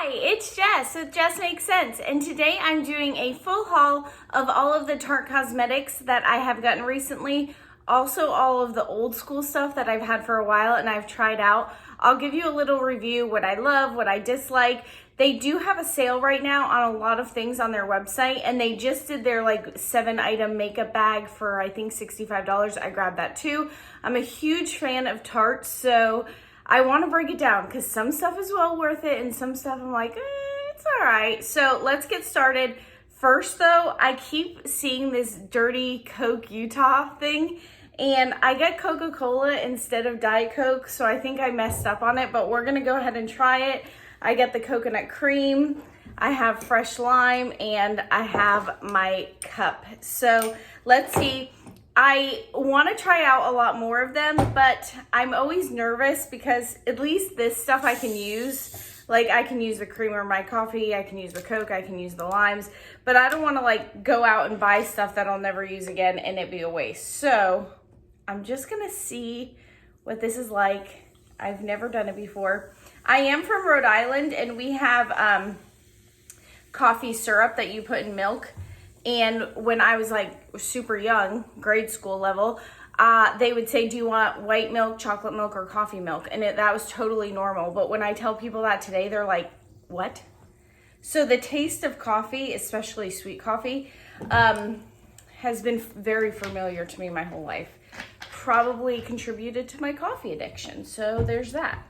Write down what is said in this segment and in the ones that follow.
Hi, it's Jess with Jess Makes Sense, and today I'm doing a full haul of all of the Tarte Cosmetics that I have gotten recently, also all of the old school stuff that I've had for a while and I've tried out. I'll give you a little review, what I love, what I dislike. They do have a sale right now on a lot of things on their website, and they just did their like 7-item makeup bag for I think $65. I grabbed that too. I'm a huge fan of Tarte, so I want to break it down because some stuff is well worth it and some stuff I'm like, it's all right. So let's get started. First though, I keep seeing this dirty Coke Utah thing, and I get Coca-Cola instead of Diet Coke, so I think I messed up on it, but we're gonna go ahead and try it. I get the coconut cream, I have fresh lime, and I have my cup. So let's see. I want to try out a lot more of them, but I'm always nervous because at least this stuff I can use. Like I can use the creamer in my coffee, I can use the Coke, I can use the limes, but I don't want to like go out and buy stuff that I'll never use again and it be a waste. So I'm just going to see what this is like. I've never done it before. I am from Rhode Island, and we have coffee syrup that you put in milk. And when I was like super young, grade school level, they would say, do you want white milk, chocolate milk, or coffee milk? And that was totally normal. But when I tell people that today, they're like, what? So the taste of coffee, especially sweet coffee, has been very familiar to me my whole life. Probably contributed to my coffee addiction. So there's that.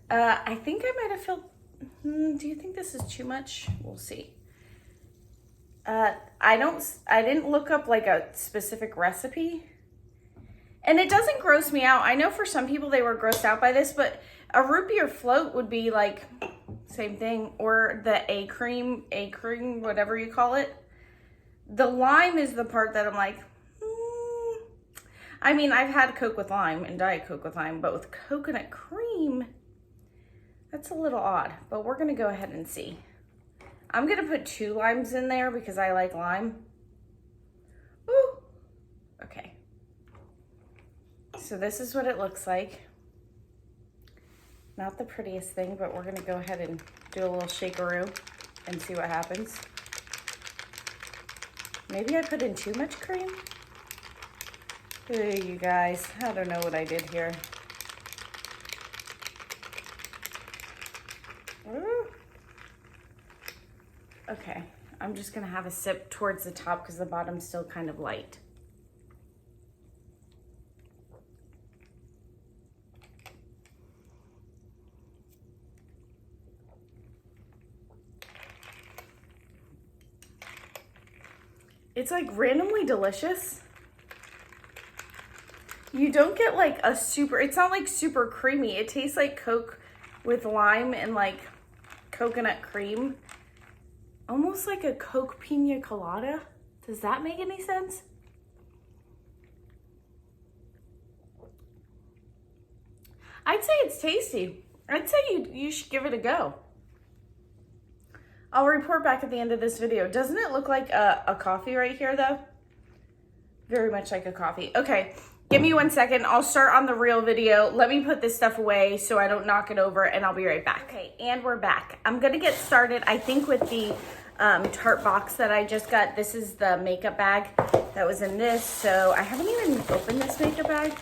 I think I might have felt, do you think this is too much? We'll see. I didn't look up like a specific recipe, and it doesn't gross me out. I know for some people they were grossed out by this, but a root beer float would be like same thing, or the A cream, whatever you call it. The lime is the part that I'm like, I mean, I've had Coke with lime and Diet Coke with lime, but with coconut cream, that's a little odd, but we're gonna go ahead and see. I'm gonna put 2 limes in there because I like lime. Ooh, okay. So this is what it looks like. Not the prettiest thing, but we're gonna go ahead and do a little shakeroo and see what happens. Maybe I put in too much cream? Hey, you guys, I don't know what I did here. Ooh. Okay, I'm just gonna have a sip towards the top because the bottom's still kind of light. It's like randomly delicious. You don't get like a super, it's not like super creamy. It tastes like Coke with lime and like coconut cream. Almost like a Coke pina colada. Does that make any sense? I'd say it's tasty. I'd say you should give it a go. I'll report back at the end of this video. Doesn't it look like a coffee right here though? Very much like a coffee. Okay, give me 1 second. I'll start on the real video. Let me put this stuff away so I don't knock it over, and I'll be right back. Okay, and we're back. I'm gonna get started, I think, with the Tarte box that I just got. This is the makeup bag that was in this. So I haven't even opened this makeup bag.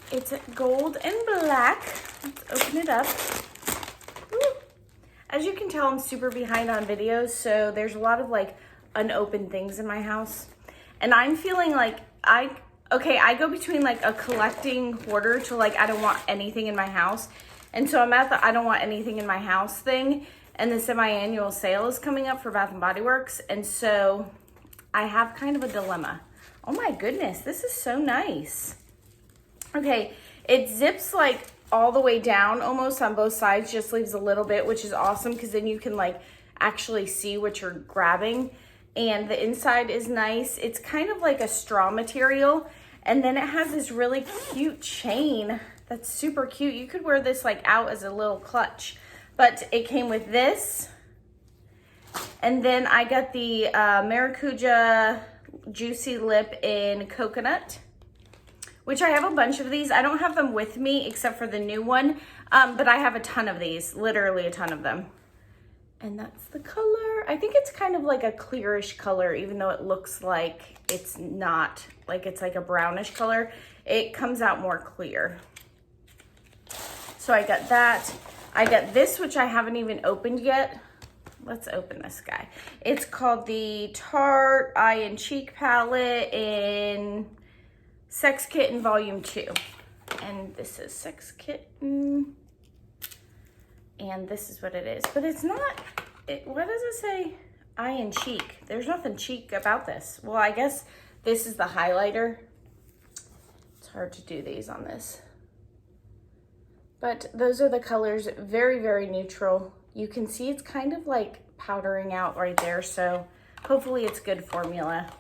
It's gold and black. Let's open it up. Woo. As you can tell, I'm super behind on videos, so there's a lot of like unopened things in my house. And I'm feeling like I go between like a collecting hoarder to like I don't want anything in my house. And so I'm at the I don't want anything in my house thing. And the semi-annual sale is coming up for Bath & Body Works. And so I have kind of a dilemma. Oh my goodness, this is so nice. Okay, it zips like all the way down almost on both sides, just leaves a little bit, which is awesome because then you can like actually see what you're grabbing. And the inside is nice. It's kind of like a straw material. And then it has this really cute chain that's super cute. You could wear this like out as a little clutch. But it came with this. And then I got the Maracuja Juicy Lip in Coconut, which I have a bunch of these. I don't have them with me except for the new one, but I have a ton of these, literally a ton of them. And that's the color. I think it's kind of like a clearish color, even though it looks like it's not, like it's like a brownish color. It comes out more clear. So I got that. I got this, which I haven't even opened yet. Let's open this guy. It's called the Tarte Eye and Cheek Palette in Sex Kitten Volume 2. And this is Sex Kitten. And this is what it is. But it's not, what does it say? Eye and cheek. There's nothing cheek about this. Well, I guess this is the highlighter. It's hard to do these on this. But those are the colors, very, very neutral. You can see it's kind of like powdering out right there. So hopefully it's good formula.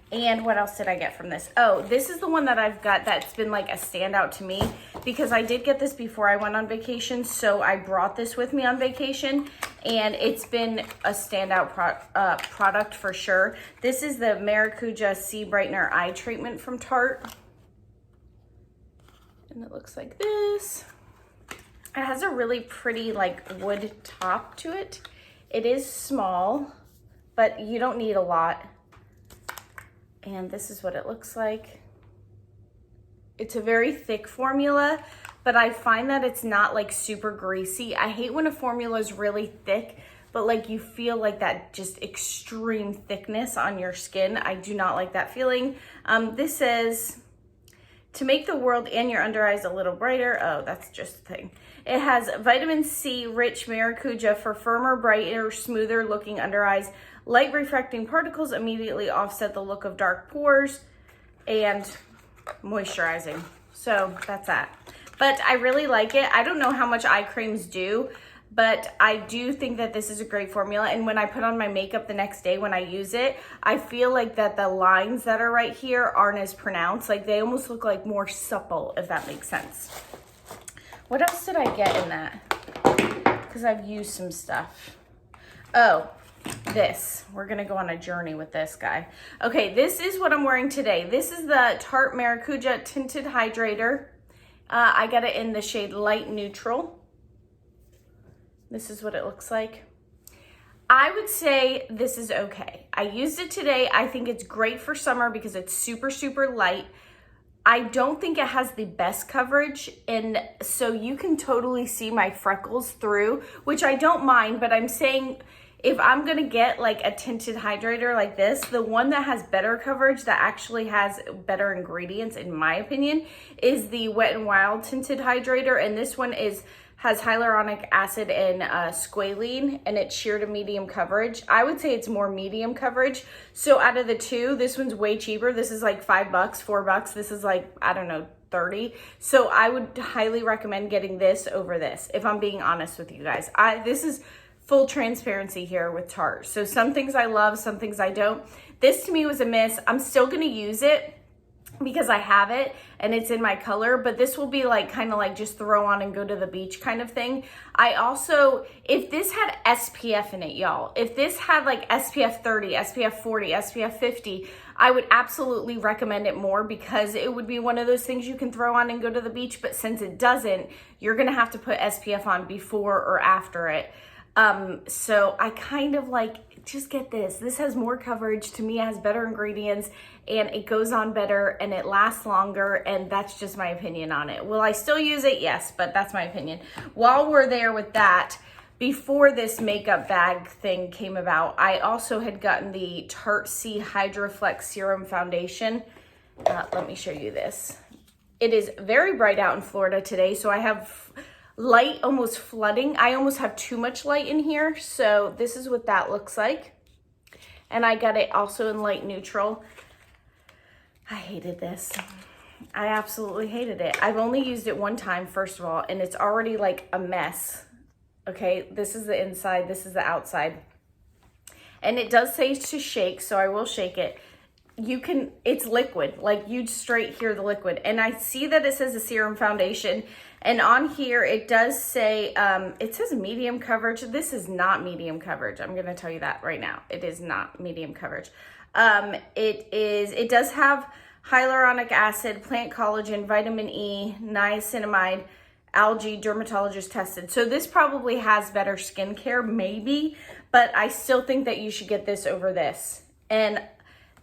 And what else did I get from this? Oh, this is the one that I've got that's been like a standout to me because I did get this before I went on vacation. So I brought this with me on vacation and it's been a standout product for sure. This is the Maracuja Sea Brightener Eye Treatment from Tarte. And it looks like this. It has a really pretty like wood top to it. It is small, but you don't need a lot. And this is what it looks like. It's a very thick formula, but I find that it's not like super greasy. I hate when a formula is really thick, but like you feel like that just extreme thickness on your skin. I do not like that feeling. This says, to make the world and your under eyes a little brighter. Oh, that's just the thing. It has vitamin C rich maracuja for firmer, brighter, smoother looking under eyes. Light refracting particles immediately offset the look of dark pores and moisturizing. So that's that. But I really like it. I don't know how much eye creams do, but I do think that this is a great formula. And when I put on my makeup the next day when I use it, I feel like that the lines that are right here aren't as pronounced. Like they almost look like more supple, if that makes sense. What else did I get in that? Because I've used some stuff. Oh, this. We're going to go on a journey with this guy. Okay, this is what I'm wearing today. This is the Tarte Maracuja Tinted Hydrator. I got it in the shade Light Neutral. This is what it looks like. I would say this is okay. I used it today. I think it's great for summer because it's super, super light. I don't think it has the best coverage, and so you can totally see my freckles through, which I don't mind, but I'm saying if I'm gonna get like a tinted hydrator like this, the one that has better coverage, that actually has better ingredients in my opinion, is the Wet n Wild Tinted Hydrator, and this one has hyaluronic acid and squalene, and it's sheer to medium coverage. I would say it's more medium coverage. So out of the two, this one's way cheaper. This is like $5, $4. This is like, I don't know, 30. So I would highly recommend getting this over this, if I'm being honest with you guys. This is full transparency here with Tarte. So some things I love, some things I don't. This to me was a miss. I'm still gonna use it because I have it and it's in my color, but this will be like kind of like just throw on and go to the beach kind of thing. I also, if this had SPF in it, y'all, if this had like SPF 30, SPF 40, SPF 50, I would absolutely recommend it more because it would be one of those things you can throw on and go to the beach, but since it doesn't, you're gonna have to put SPF on before or after it. So I kind of like, just get this. This has more coverage. To me, it has better ingredients and it goes on better and it lasts longer, and that's just my opinion on it. Will I still use it? Yes, but that's my opinion. While we're there with that, before this makeup bag thing came about, I also had gotten the Tarte C Hydroflex Serum Foundation. Let me show you this. It is very bright out in Florida today, so I have light almost flooding. I almost have too much light in here, so this is what that looks like. And I got it also in light neutral. I hated this. I absolutely hated it. I've only used it one time, first of all, and it's already like a mess. Okay, this is the inside, this is the outside. And it does say to shake, so I will shake it. You can, it's liquid, like you'd straight hear the liquid. And I see that it says a serum foundation, and on here it does say, it says medium coverage. This is not medium coverage. I'm gonna tell you that right now. It is not medium coverage. It does have hyaluronic acid, plant collagen, vitamin E, niacinamide, algae, dermatologist tested. So this probably has better skincare, maybe, but I still think that you should get this over this. And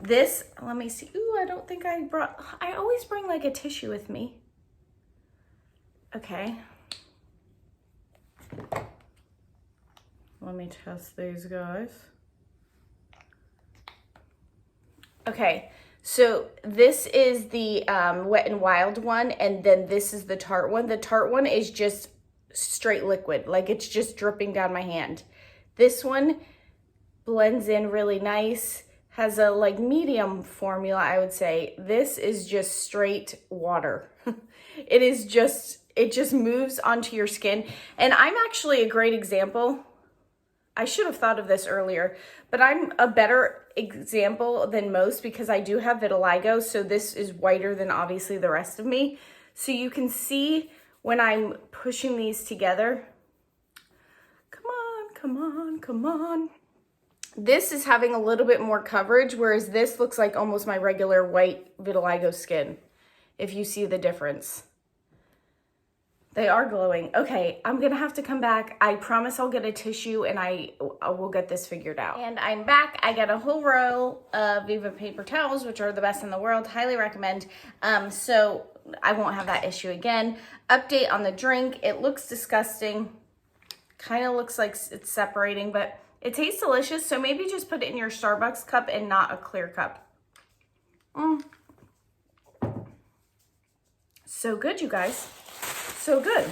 this, let me see. Ooh, I don't think I always bring like a tissue with me. Okay. Let me test these guys. Okay, so this is the Wet n Wild one, and then this is the Tarte one. The Tarte one is just straight liquid, like it's just dripping down my hand. This one blends in really nice, has a like medium formula, I would say. This is just straight water. It just moves onto your skin. And I'm actually a great example. I should have thought of this earlier, but I'm a better example than most because I do have vitiligo. So this is whiter than obviously the rest of me. So you can see when I'm pushing these together. Come on, come on, come on. This is having a little bit more coverage, whereas this looks like almost my regular white vitiligo skin, if you see the difference. They are glowing. Okay, I'm gonna have to come back. I promise I'll get a tissue and I will get this figured out. And I'm back. I got a whole row of Viva paper towels, which are the best in the world. Highly recommend. So I won't have that issue again. Update on the drink. It looks disgusting. Kind of looks like it's separating, but it tastes delicious. So maybe just put it in your Starbucks cup and not a clear cup. So good, you guys. So good.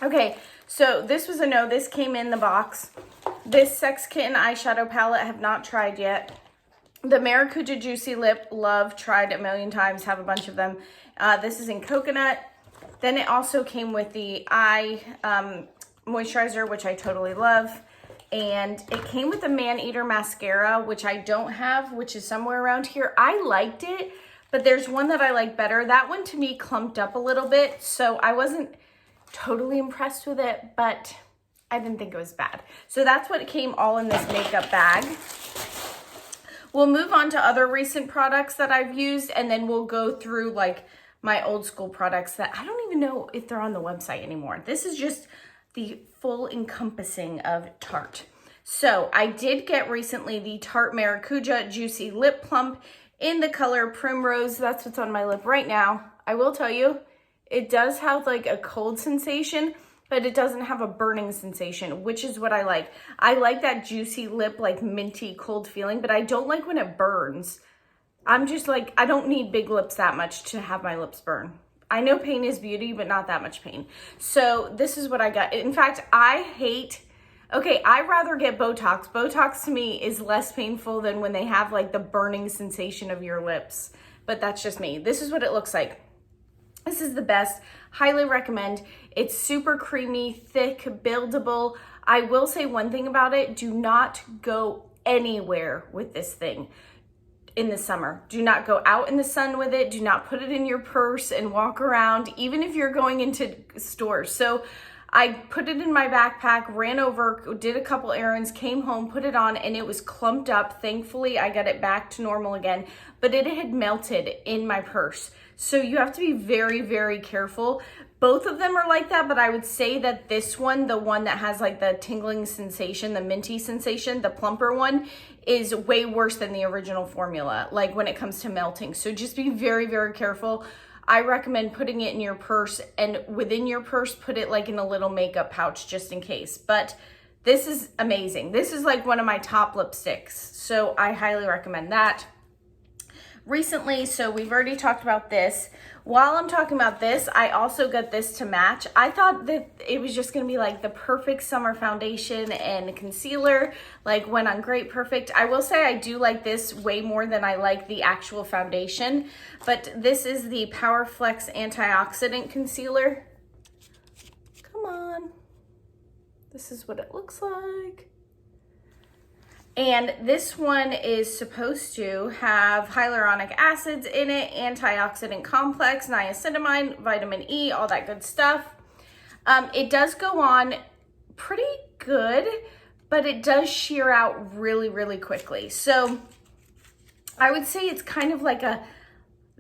Okay, so this was a no. This came in the box. This Sex Kitten eyeshadow palette I have not tried yet. The Maracuja Juicy Lip, love, tried a million times, have a bunch of them. This is in coconut. Then it also came with the eye moisturizer, which I totally love. And it came with the Man Eater mascara, which I don't have, which is somewhere around here. I liked it, but there's one that I like better. That one to me clumped up a little bit, so I wasn't totally impressed with it, but I didn't think it was bad. So that's what came all in this makeup bag. We'll move on to other recent products that I've used, and then we'll go through like my old school products that I don't even know if they're on the website anymore. This is just the full encompassing of Tarte. So I did get recently the Tarte Maracuja Juicy Lip Plump in the color Primrose. That's what's on my lip right now. I will tell you, it does have like a cold sensation, but it doesn't have a burning sensation, which is what I like. I like that juicy lip, like minty cold feeling, but I don't like when it burns. I'm just like, I don't need big lips that much to have my lips burn. I know pain is beauty, but not that much pain. So this is what I got. In fact, I'd rather get Botox. Botox to me is less painful than when they have like the burning sensation of your lips. But that's just me. This is what it looks like. This is the best. Highly recommend. It's super creamy, thick, buildable. I will say one thing about it. Do not go anywhere with this thing in the summer. Do not go out in the sun with it. Do not put it in your purse and walk around, even if you're going into stores. So I put it in my backpack, ran over, did a couple errands, came home, put it on, and it was clumped up. Thankfully, I got it back to normal again, but it had melted in my purse. So you have to be very, very careful. Both of them are like that, but I would say that this one, the one that has like the tingling sensation, the minty sensation, the plumper one, is way worse than the original formula, like when it comes to melting. So just be very, very careful. I recommend putting it in your purse, and within your purse, put it like in a little makeup pouch just in case. But this is amazing. This is like one of my top lipsticks. So I highly recommend that. Recently, so we've already talked about this. While I'm talking about this, I also got this to match. I thought that it was just gonna be like the perfect summer foundation and concealer, like went on great, perfect. I will say I do like this way more than I like the actual foundation, but this is the Power Flex Antioxidant Concealer. Come on. This is what it looks like. And this one is supposed to have hyaluronic acids in it, antioxidant complex, niacinamide, vitamin E, all that good stuff. It does go on pretty good, but it does sheer out really, really quickly. So I would say it's kind of like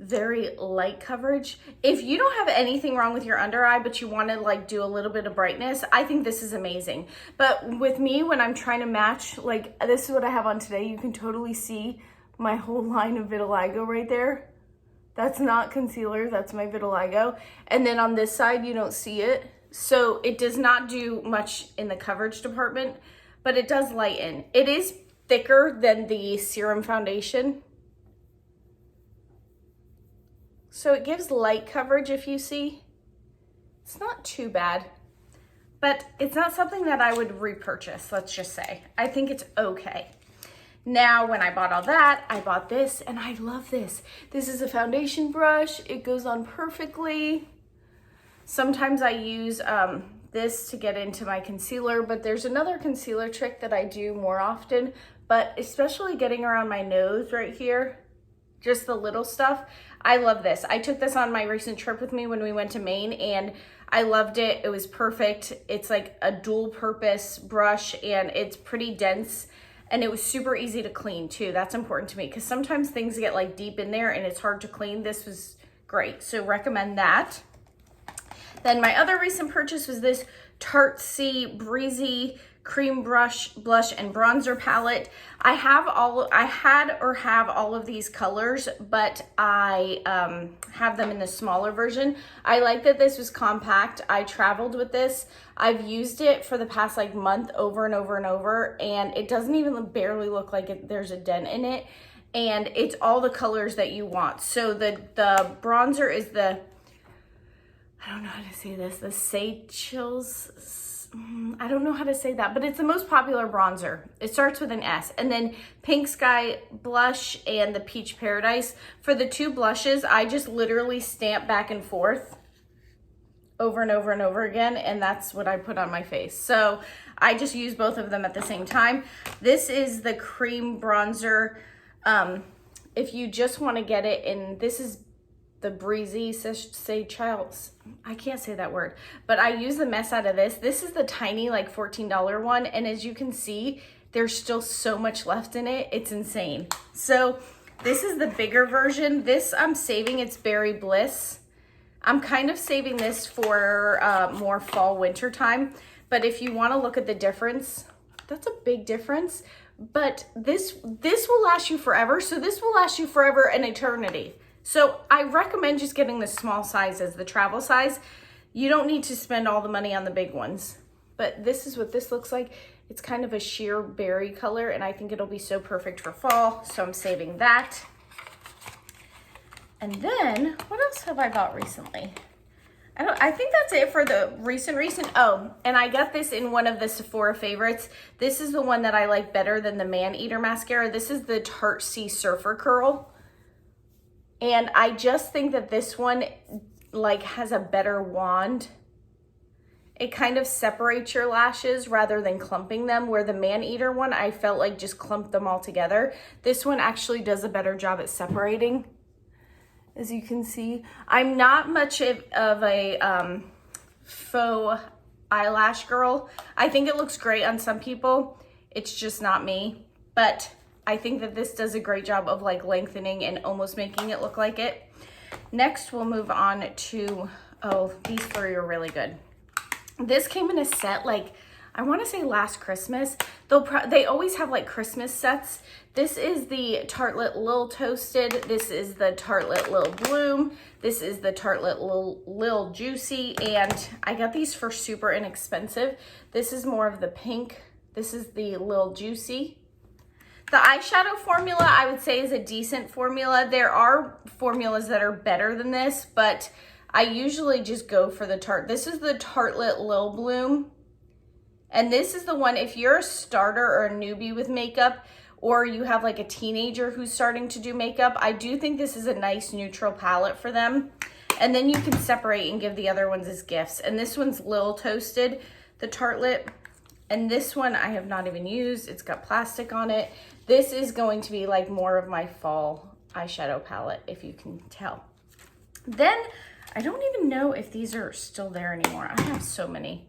very light coverage. If you don't have anything wrong with your under eye, but you want to like do a little bit of brightness, I think this is amazing. But with me, when I'm trying to match, like this is what I have on today, you can totally see my whole line of vitiligo right there. That's not concealer, that's my vitiligo. And then on this side, you don't see it. So it does not do much in the coverage department, but it does lighten. It is thicker than the serum foundation. So it gives light coverage if you see. It's not too bad, but it's not something that I would repurchase, let's just say. I think it's okay. Now, when I bought all that, I bought this, and I love this. This is a foundation brush. It goes on perfectly. Sometimes I use this to get into my concealer, but there's another concealer trick that I do more often, but especially getting around my nose right here, just the little stuff. I love this. I took this on my recent trip with me when we went to Maine, and I loved it. It was perfect. It's like a dual purpose brush, and it's pretty dense. And it was super easy to clean too. That's important to me because sometimes things get like deep in there and it's hard to clean. This was great, so recommend that. Then my other recent purchase was this Tarte Breezy Cream Blush and Bronzer Palette. I had or have all of these colors, but I have them in the smaller version. I like that this was compact. I traveled with this. I've used it for the past like month over and over and over, and it doesn't even barely look like there's a dent in it. And it's all the colors that you want. So the bronzer is the, I don't know how to say this, the Seychelles, I don't know how to say that, but it's the most popular bronzer. It starts with an S. And then Pink Sky Blush and the Peach Paradise. For the two blushes, I just literally stamp back and forth over and over and over again, and that's what I put on my face. So I just use both of them at the same time. This is the cream bronzer. If you just want to get it in, this is the Breezy Seychelles. I can't say that word, but I use the mess out of this. This is the tiny like $14 one, and as you can see, there's still so much left in it. It's insane. So this is the bigger version. This I'm saving. It's Berry Bliss. I'm kind of saving this for more fall winter time, but if you want to look at the difference, that's a big difference. But this will last you forever. So this will last you forever, an eternity. So I recommend just getting the small sizes, the travel size. You don't need to spend all the money on the big ones. But this is what this looks like. It's kind of a sheer berry color, and I think it'll be so perfect for fall. So I'm saving that. And then, what else have I bought recently? I think that's it for the recent. Oh, and I got this in one of the Sephora favorites. This is the one that I like better than the Man Eater mascara. This is the Tarte Sea Surfer Curl. And I just think that this one like has a better wand. It kind of separates your lashes rather than clumping them, where the Man Eater one, I felt like just clumped them all together. This one actually does a better job at separating. As you can see, I'm not much of a faux eyelash girl. I think it looks great on some people. It's just not me. But I think that this does a great job of like lengthening and almost making it look like it. Next, we'll move on to, oh, these three are really good. This came in a set like, I want to say last Christmas. They always have like Christmas sets. This is the Tartelette Lil Toasted. This is the Tartelette Lil Bloom. This is the Tartelette Lil Juicy. And I got these for super inexpensive. This is more of the pink. This is the Lil Juicy. The eyeshadow formula, I would say, is a decent formula. There are formulas that are better than this, but I usually just go for the Tarte. This is the Tartelette Lil Bloom. And this is the one, if you're a starter or a newbie with makeup, or you have like a teenager who's starting to do makeup, I do think this is a nice neutral palette for them. And then you can separate and give the other ones as gifts. And this one's Lil Toasted, the Tartelette. And this one I have not even used. It's got plastic on it. This is going to be like more of my fall eyeshadow palette, if you can tell. Then, I don't even know if these are still there anymore. I have so many.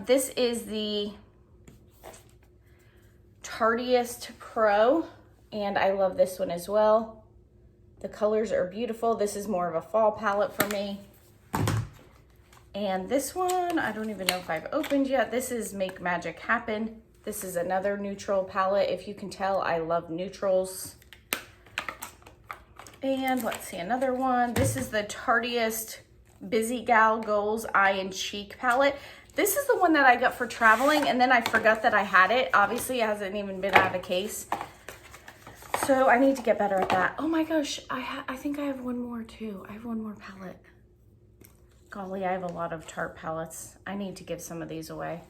This is the Tarteist Pro, and I love this one as well. The colors are beautiful. This is more of a fall palette for me. And this one, I don't even know if I've opened yet. This is Make Magic Happen. This is another neutral palette. If you can tell, I love neutrals. And let's see, another one. This is the Tarteist Busy Gal Goals Eye and Cheek palette. This is the one that I got for traveling, and then I forgot that I had it. Obviously, it hasn't even been out of the case. So I need to get better at that. Oh my gosh, I think I have one more too. I have one more palette. Golly, I have a lot of Tarte palettes. I need to give some of these away.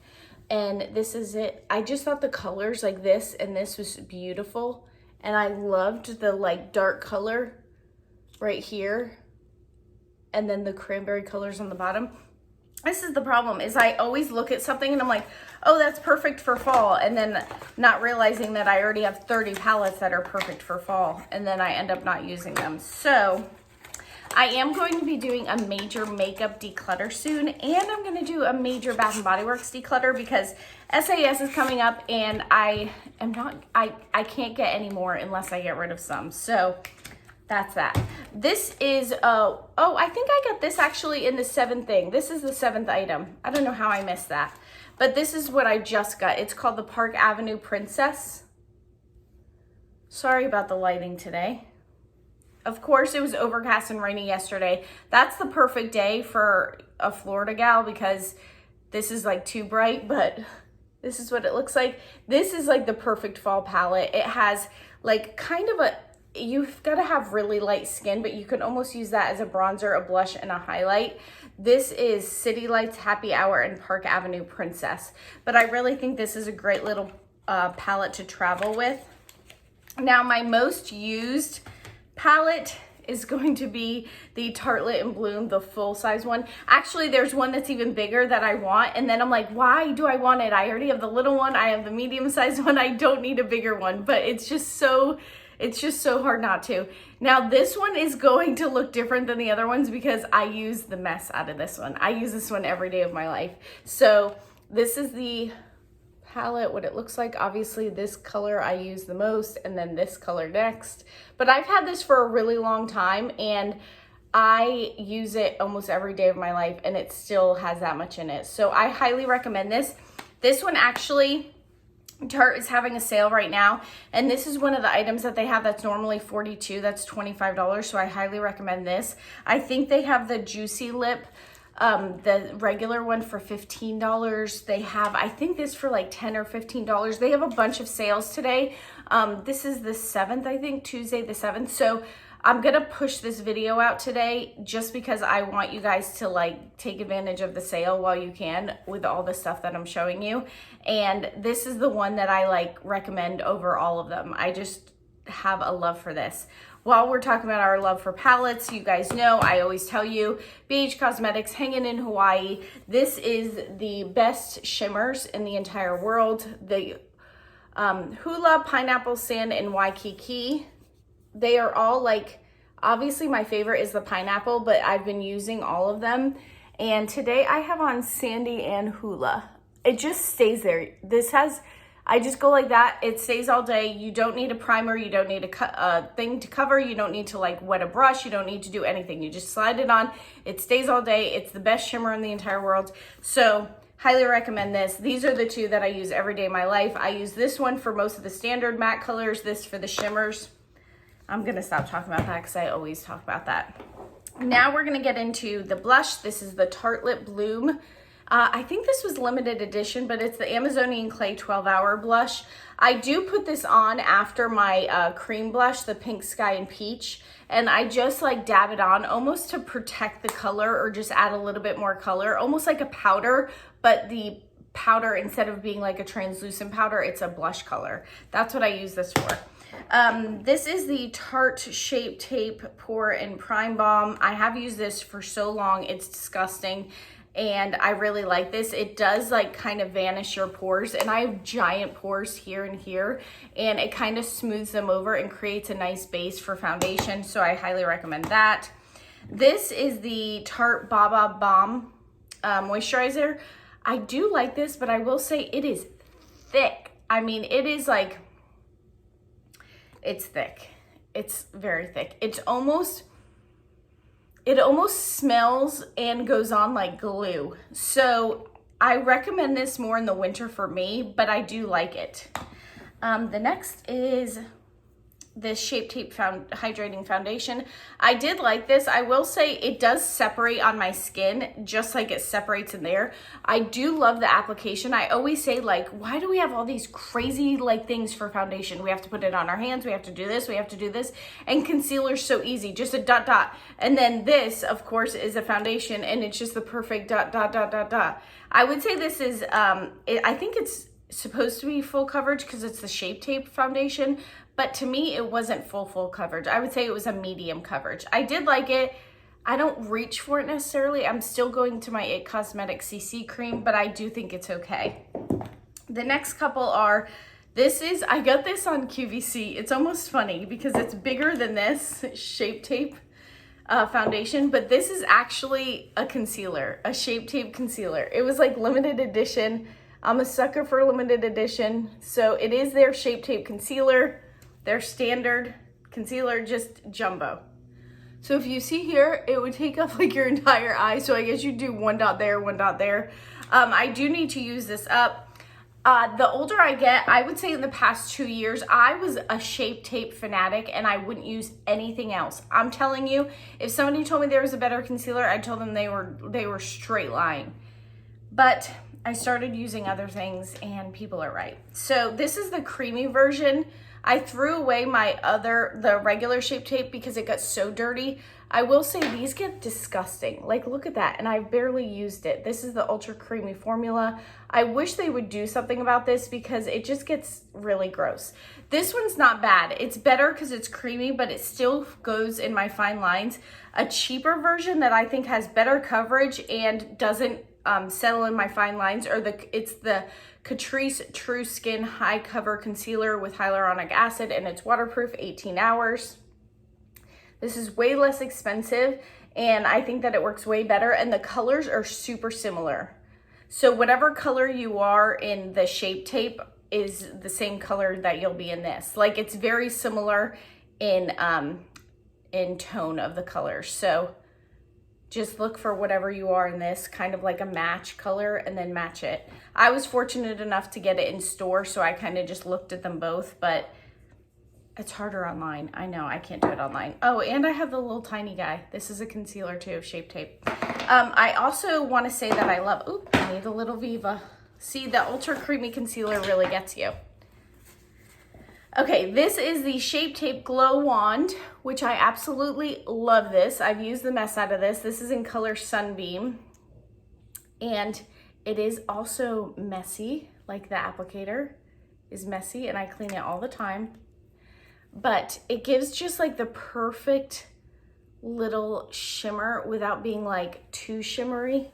And this is it. I just thought the colors like this and this was beautiful. And I loved the like dark color right here. And then the cranberry colors on the bottom. This is the problem, is I always look at something and I'm like, oh, that's perfect for fall. And then not realizing that I already have 30 palettes that are perfect for fall. And then I end up not using them. So I am going to be doing a major makeup declutter soon. And I'm going to do a major Bath & Body Works declutter because SAS is coming up and I can't get any more unless I get rid of some. So that's that. This is, oh, I think I got this actually in the 7th thing. This is the 7th item. I don't know how I missed that. But this is what I just got. It's called the Park Avenue Princess. Sorry about the lighting today. Of course, it was overcast and rainy yesterday. That's the perfect day for a Florida gal because this is like too bright, but this is what it looks like. This is like the perfect fall palette. It has like kind of a, you've got to have really light skin, but you can almost use that as a bronzer, a blush, and a highlight. This is City Lights, Happy Hour, and Park Avenue Princess. But I really think this is a great little palette to travel with. Now, my most used palette is going to be the Tartelette and Bloom, the full-size one. Actually, there's one that's even bigger that I want, and then I'm like, why do I want it? I already have the little one. I have the medium-sized one. I don't need a bigger one, but it's just so hard not to. Now this one is going to look different than the other ones because I use the mess out of this one. I use this one every day of my life. So this is the palette, what it looks like. Obviously this color I use the most and then this color next. But I've had this for a really long time and I use it almost every day of my life and it still has that much in it. So I highly recommend this. This one actually, Tarte is having a sale right now, and this is one of the items that they have that's normally $42, that's $25, so I highly recommend this. I think they have the Juicy Lip, the regular one for $15. They have, I think this for like $10 or $15. They have a bunch of sales today. This is the 7th, I think, Tuesday the 7th, so I'm gonna push this video out today just because I want you guys to like take advantage of the sale while you can with all the stuff that I'm showing you. And this is the one that I like recommend over all of them. I just have a love for this. While we're talking about our love for palettes, you guys know I always tell you BH Cosmetics hanging in Hawaii. This is the best shimmers in the entire world. The Hula, Pineapple Sand, and Waikiki. They are all like, obviously my favorite is the pineapple, but I've been using all of them. And today I have on Sandy and Hula. It just stays there. This has, I just go like that. It stays all day. You don't need a primer. You don't need a thing to cover. You don't need to like wet a brush. You don't need to do anything. You just slide it on. It stays all day. It's the best shimmer in the entire world. So highly recommend this. These are the two that I use every day of my life. I use this one for most of the standard matte colors, this for the shimmers. I'm gonna stop talking about that because I always talk about that. Now we're gonna get into the blush. This is the Tartelette Bloom. I think this was limited edition, but it's the Amazonian Clay 12-Hour Blush. I do put this on after my cream blush, the Pink Sky and Peach, and I just like dab it on almost to protect the color or just add a little bit more color, almost like a powder, but the powder, instead of being like a translucent powder, it's a blush color. That's what I use this for. This is the Tarte Shape Tape Pore and Prime Balm. I have used this for so long, it's disgusting, and I really like this. It does like kind of vanish your pores, and I have giant pores here and here, and it kind of smooths them over and creates a nice base for foundation, so I highly recommend that. This is the Tarte Baba Balm moisturizer. I do like this, but I will say it is thick. I mean, it is like, it's thick. It's very thick. It almost smells and goes on like glue. So I recommend this more in the winter for me, but I do like it. The next is this Shape Tape Hydrating Foundation. I did like this. I will say it does separate on my skin, just like it separates in there. I do love the application. I always say, like, why do we have all these crazy like things for foundation? We have to put it on our hands, we have to do this, we have to do this. And concealer's so easy, just a dot dot. And then this, of course, is a foundation, and it's just the perfect dot dot dot dot dot. I would say this is, I think it's supposed to be full coverage because it's the Shape Tape foundation, but to me it wasn't full coverage. I would say it was a medium coverage. I did like it. I don't reach for it necessarily. I'm still going to my It Cosmetics CC cream, but I do think it's okay. The next couple are, I got this on QVC. It's almost funny because it's bigger than this Shape Tape foundation, but this is actually a concealer, a Shape Tape concealer. It was like limited edition. I'm a sucker for limited edition. So it is their Shape Tape concealer, their standard concealer, just jumbo. So if you see here, it would take up like your entire eye. So I guess you do one dot there, one dot there. I do need to use this up. The older I get, I would say in the past 2 years, I was a Shape Tape fanatic and I wouldn't use anything else. I'm telling you, if somebody told me there was a better concealer, I'd tell them they were straight lying. But I started using other things and people are right. So this is the creamy version. I threw away the regular Shape Tape because it got so dirty. I will say these get disgusting. Like, look at that, and I've barely used it. This is the ultra creamy formula. I wish they would do something about this because it just gets really gross. This one's not bad. It's better because it's creamy, but it still goes in my fine lines. A cheaper version that I think has better coverage and doesn't settle in my fine lines, it's the Catrice True Skin High Cover Concealer with hyaluronic acid, and it's waterproof, 18 hours. This is way less expensive, and I think that it works way better, and the colors are super similar. So whatever color you are in the Shape Tape is the same color that you'll be in this. Like, it's very similar in tone of the colors. So just look for whatever you are in this, kind of like a match color, and then match it. I was fortunate enough to get it in store, so I kind of just looked at them both, but it's harder online. I know, I can't do it online. Oh, and I have the little tiny guy. This is a concealer too, Shape Tape. I also want to say that I love, I need a little Viva. See, the ultra creamy concealer really gets you. Okay, this is the Shape Tape Glow Wand, which I absolutely love this. I've used the mess out of this. This is in color Sunbeam. And it is also messy, like the applicator is messy, and I clean it all the time. But it gives just like the perfect little shimmer without being like too shimmery.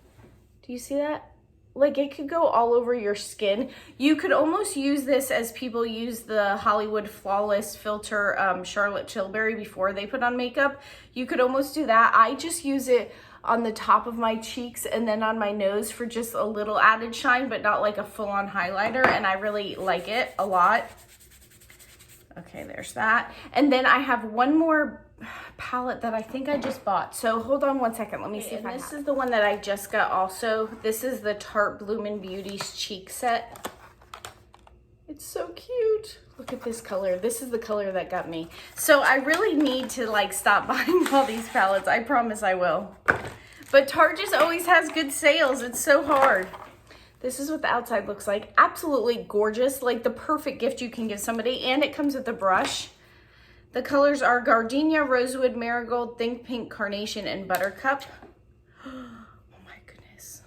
Do you see that? Like, it could go all over your skin. You could almost use this as people use the Hollywood Flawless filter, Charlotte Tilbury, before they put on makeup. You could almost do that. I just use it on the top of my cheeks and then on my nose for just a little added shine, but not like a full-on highlighter, and I really like it a lot. Okay, there's that. And then I have one more palette that I think I just bought. So hold on one second. Let me see if I have. This is the one that I just got also. This is the Tarte Bloomin' Beauty's cheek set. It's so cute. Look at this color. This is the color that got me. So I really need to like stop buying all these palettes. I promise I will. But Tarte just always has good sales. It's so hard. This is what the outside looks like. Absolutely gorgeous. Like the perfect gift you can give somebody. And it comes with a brush. The colors are Gardenia, Rosewood, Marigold, Think Pink, Carnation, and Buttercup. Oh my goodness.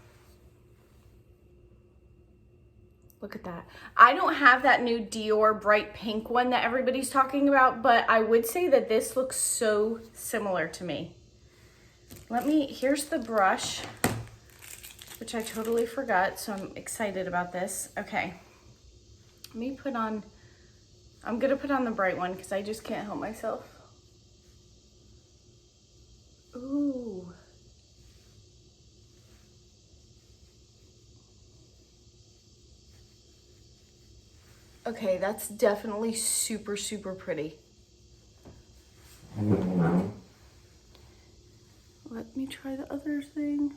Look at that. I don't have that new Dior bright pink one that everybody's talking about, but I would say that this looks so similar to me. Here's the brush, which I totally forgot, so I'm excited about this. Okay, I'm gonna put on the bright one because I just can't help myself. Ooh. Okay, that's definitely super, super pretty. Let me try the other thing.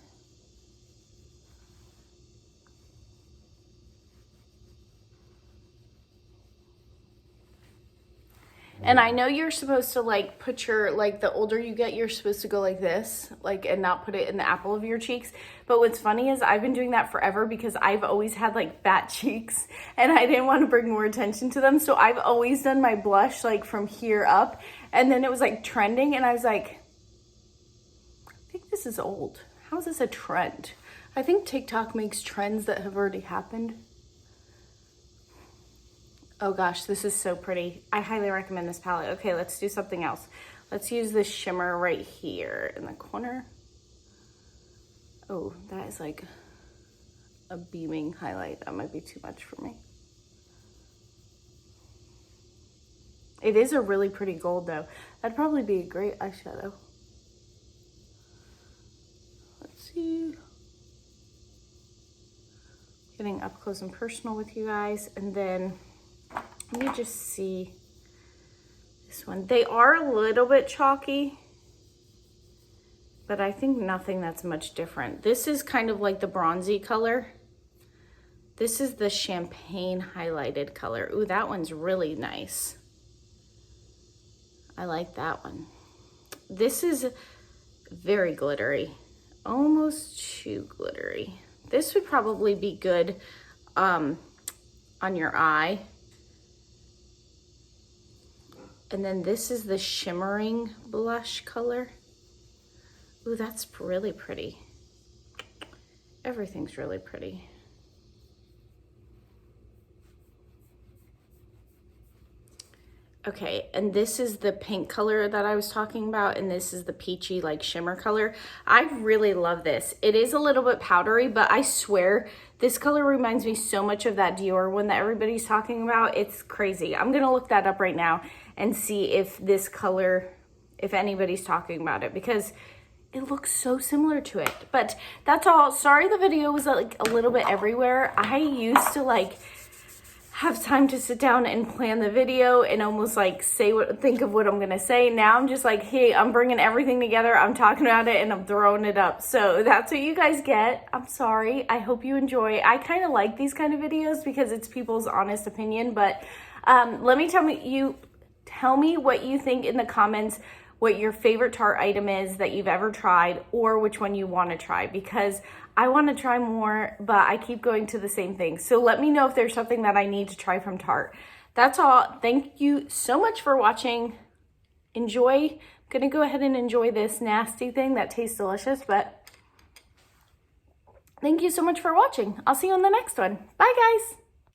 And I know you're supposed to like put your, like the older you get, you're supposed to go like this, like, and not put it in the apple of your cheeks. But what's funny is I've been doing that forever because I've always had like fat cheeks and I didn't want to bring more attention to them. So I've always done my blush like from here up, and then it was like trending and I was like, I think this is old. How is this a trend? I think TikTok makes trends that have already happened. Oh gosh, this is so pretty. I highly recommend this palette. Okay, let's do something else. Let's use this shimmer right here in the corner. Oh, that is like a beaming highlight. That might be too much for me. It is a really pretty gold though. That'd probably be a great eyeshadow. Let's see. Getting up close and personal with you guys, and then let me just see this one. They are a little bit chalky, but I think nothing that's much different. This is kind of like the bronzy color. This is the champagne highlighted color. Ooh, that one's really nice. I like that one. This is very glittery, almost too glittery. This would probably be good on your eye. And then this is the shimmering blush color. Ooh, that's really pretty. Everything's really pretty. Okay, and this is the pink color that I was talking about, and this is the peachy like shimmer color. I really love this. It is a little bit powdery, but I swear this color reminds me so much of that Dior one that everybody's talking about. It's crazy. I'm gonna look that up right now and see if this color, if anybody's talking about it, because it looks so similar to it. But that's all. Sorry the video was like a little bit everywhere. I used to like have time to sit down and plan the video and almost like think of what I'm gonna say. Now I'm just like, hey, I'm bringing everything together, I'm talking about it, and I'm throwing it up. So that's what you guys get. I'm sorry. I hope you enjoy. I kind of like these kind of videos because it's people's honest opinion. But tell me what you think in the comments, what your favorite Tarte item is that you've ever tried, or which one you want to try, because I want to try more, but I keep going to the same thing. So let me know if there's something that I need to try from Tarte. That's all. Thank you so much for watching. Enjoy. I'm going to go ahead and enjoy this nasty thing that tastes delicious, but thank you so much for watching. I'll see you on the next one. Bye, guys.